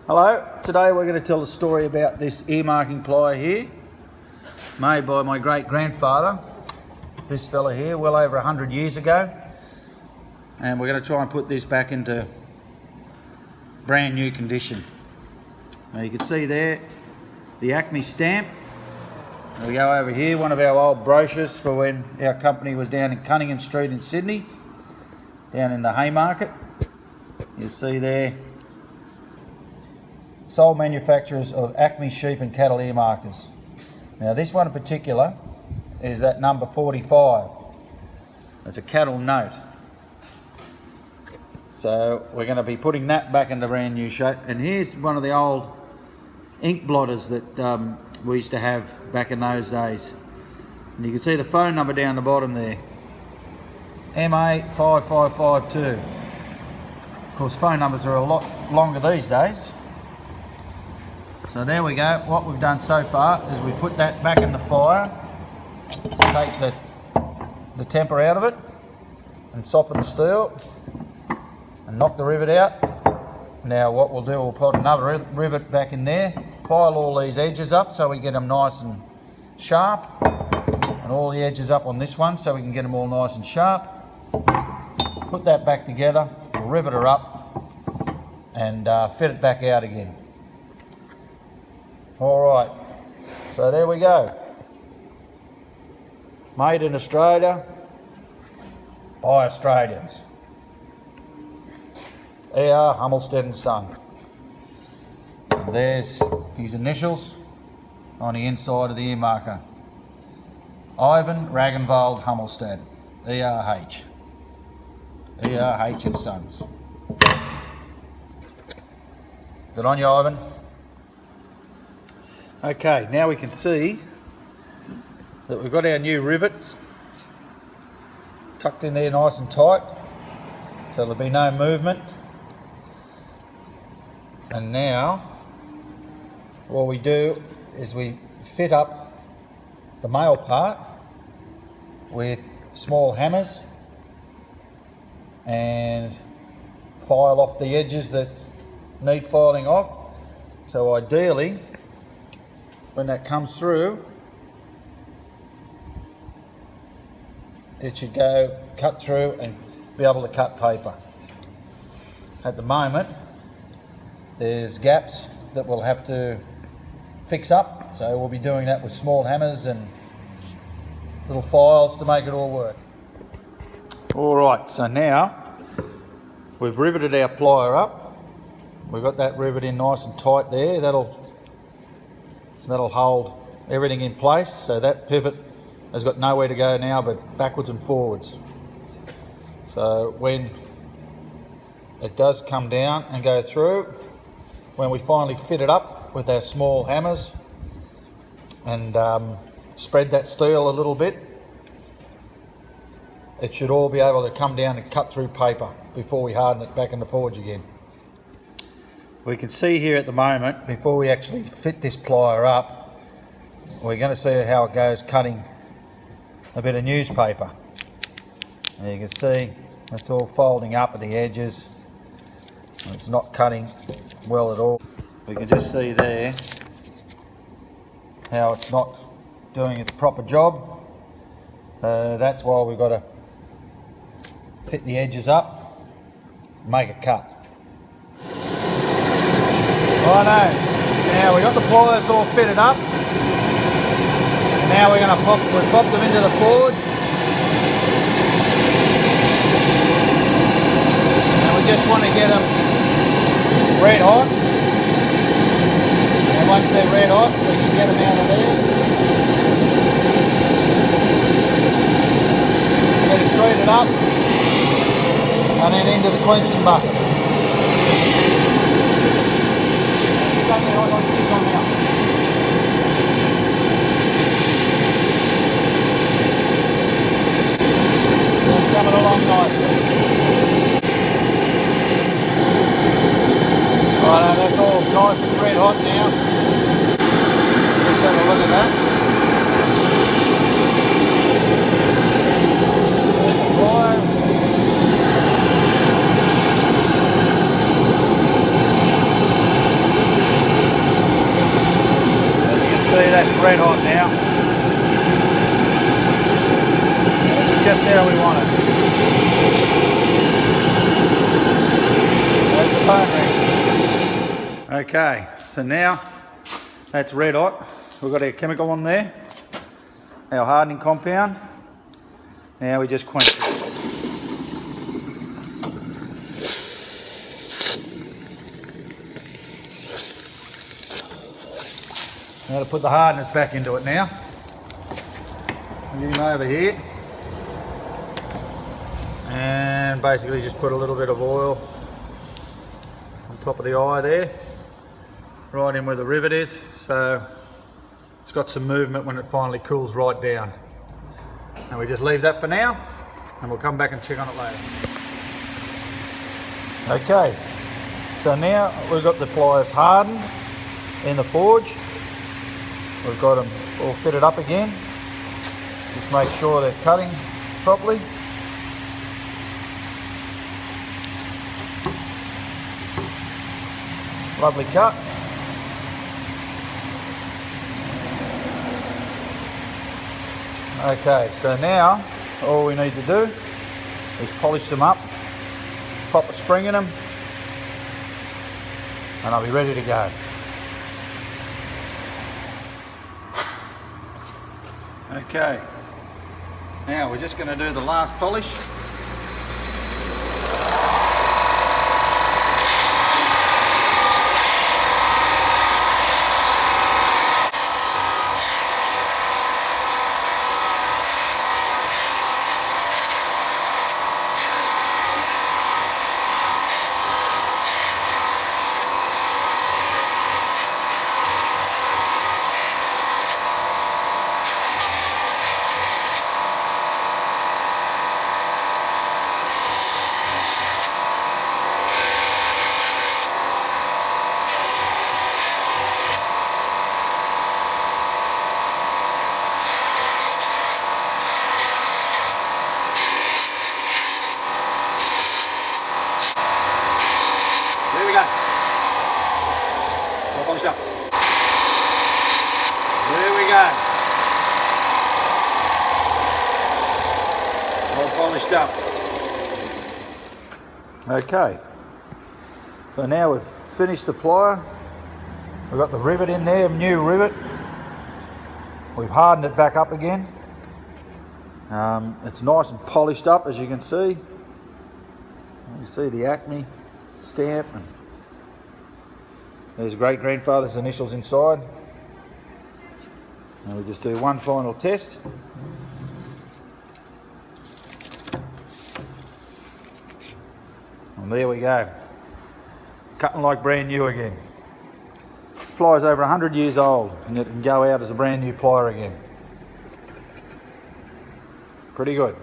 Hello, today we're going to tell the story about this earmarking plier here, made by my great-grandfather, this fella here, well over 100 years ago. And we're going to try and put this back into brand new condition. Now you can see there, the Acme stamp. We go over here, one of our old brochures for when our company was down in Cunningham Street in Sydney, down in the Haymarket. You'll see there, sole manufacturers of Acme sheep and cattle earmarkers. Now this one in particular is that number 45. It's a cattle note. So we're going to be putting that back into brand new shape. And here's one of the old ink blotters that we used to have back in those days. And you can see the phone number down the bottom there, MA5552. Of course, phone numbers are a lot longer these days. So there we go. What we've done so far is we put that back in the fire to take the temper out of it and soften the steel and knock the rivet out. Now what we'll do, we'll put another rivet back in there, file all these edges up so we get them nice and sharp, and all the edges up on this one so we can get them all nice and sharp. Put that back together, we'll rivet her up and fit it back out again. Alright, so there we go. Made in Australia by Australians. E.R. Hummelstead and Son. And there's his initials on the inside of the earmarker. Ivan Ragenwald Hummelstead, E.R.H. E.R.H. and Sons. Good on you, Ivan. Okay, now we can see that we've got our new rivet tucked in there nice and tight, so there'll be no movement. And now what we do is we fit up the male part with small hammers and file off the edges that need filing off. So ideally, when that comes through, it should go cut through and be able to cut paper. At the moment, there's gaps that we'll have to fix up, so we'll be doing that with small hammers and little files to make it all work. Alright, so now we've riveted our plier up. We've got that rivet in nice and tight there. That'll hold everything in place, so that pivot has got nowhere to go now but backwards and forwards. So when it does come down and go through, when we finally fit it up with our small hammers and spread that steel a little bit, it should all be able to come down and cut through paper before we harden it back in the forge again. We can see here at the moment, before we actually fit this plier up, we're going to see how it goes cutting a bit of newspaper. And you can see it's all folding up at the edges. It's not cutting well at all. We can just see there how it's not doing its proper job. So that's why we've got to fit the edges up, make it cut. Righto, now we've got the pliers all fitted up. And now we're going to pop them into the forge. And we just want to get them red hot. And once they're red hot, we can get them out of there. Get it treated up. And then into the quenching bucket. Exactly how I like to stick on now. It's coming along nicely. Right, that's all nice and red hot now. Just have a look at that. There's the pliers. red hot now. Just how we want it. That's the phone ring. Okay, so now that's red hot. We've got our chemical on there, our hardening compound. Now we just quench it. Now to put the hardness back into it now. I'll get him over here. And basically just put a little bit of oil on top of the eye there, right in where the rivet is, so it's got some movement when it finally cools right down. And we just leave that for now, and we'll come back and check on it later. Okay, so now we've got the pliers hardened in the forge. We've got them all fitted up again. Just make sure they're cutting properly. Lovely cut. Okay, so now all we need to do is polish them up, pop a spring in them, and I'll be ready to go. Okay, now we're just going to do the last polish. Polished up. There we go. All polished up. Okay. So now we've finished the plier. We've got the rivet in there, new rivet. We've hardened it back up again. It's nice and polished up, as you can see. You see the Acme stamp, and there's great-grandfather's initials inside. And we just do one final test. And there we go. Cutting like brand new again. This plier's over 100 years old, and it can go out as a brand new plier again. Pretty good.